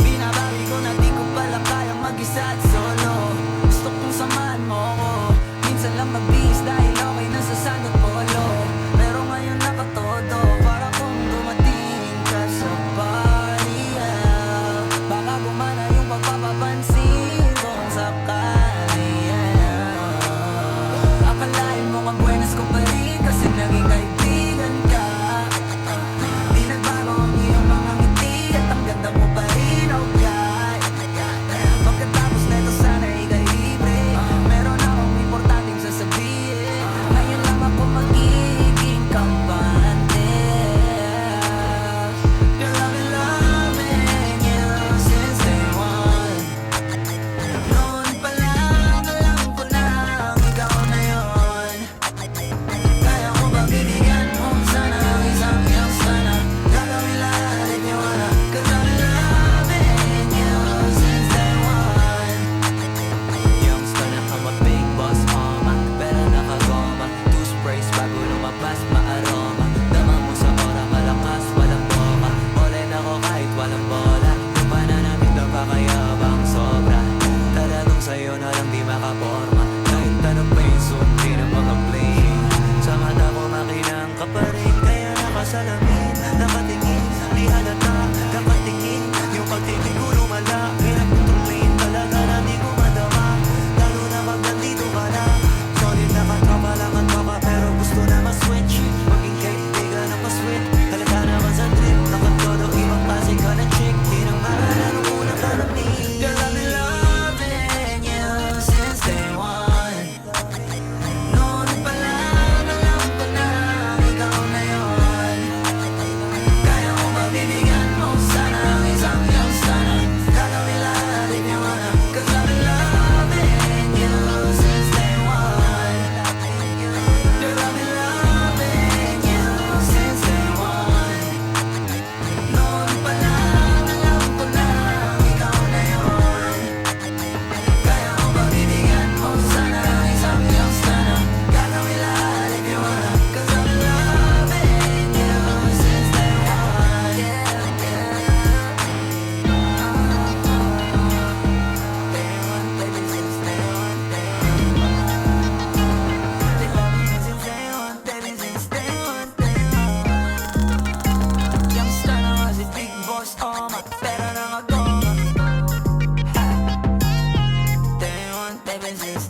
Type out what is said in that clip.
Binabawi ko na di ko pala kaya mag-isa at solo. Gusto kong samahan mo ko, minsan lang magbihis dahil okay na sa sandot polo. Pero ngayon nakatodo, para kung dumating ka sa party, baka gumana yung pagpapapansin kung sakali. Akalain mo ka buenas ko pa rin kasi naging kaibigan ka. Di nagbago ang iyong mga ngiti at ang ganda mo pa rin, okay. Pagkatapos neto sana ika'y libre, meron akong importanteng sasabihin. Ngayon lang ako magiging kampante. Girl, I've been loving you since day one. Noon pa lang alam ko na ikaw na yun. Kaya ko ba bibigyan mo sana ang isang iyong sana? Gagawin lahat if you wanna, 'cause I've been loving you since day one. Yung sana I'm a big boss mama, pero nakagoma. Two sprays bago lumabas maaroma. Dama mo sa ora malakas, walang boka. All-in ako kahit walang bola. Yung pananamit na pakayabang sobra. Talagang sa'yo na lang di makaporma. Kahit tanong pa yung sundi ng mga bling. Sa mata ko makinang ka pa rin, kaya nakasalamin, nakatingin, di halata, nakatingin. Yung pagtitig ko lumala, pinagtutuloyin talaga na di ko madama. Lalo na pag nandito ka na, solid na katropa lang at baka, pero gusto na ma-switch. Maging kaibigan na pa-sweet, talaga naman sa trip. Nakatodo, ibang klase ka na chick, di nang maalala nung una ka na me. Girl, I've been loving you since day one. Noon pa lang alam ko na ikaw na yun. Kaya ko ba bibigyan mo sana ang isang iyong sana? Gagawin lahat if you wanna, 'cause I've been loving you since day one. Girl, I've been loving you since day one. Noon pa lang alam ko na ikaw na yun. Kaya ko ba bibigyan mo sana ang isang iyong sana? Gagawin lahat if you wanna, 'cause I've been loving you since day one. Day one, baby, since day one, day one. Been loving you since day one, baby, since day one, day one. Youngster na nga si Big Boss, pero nakagoma. Day one, baby, since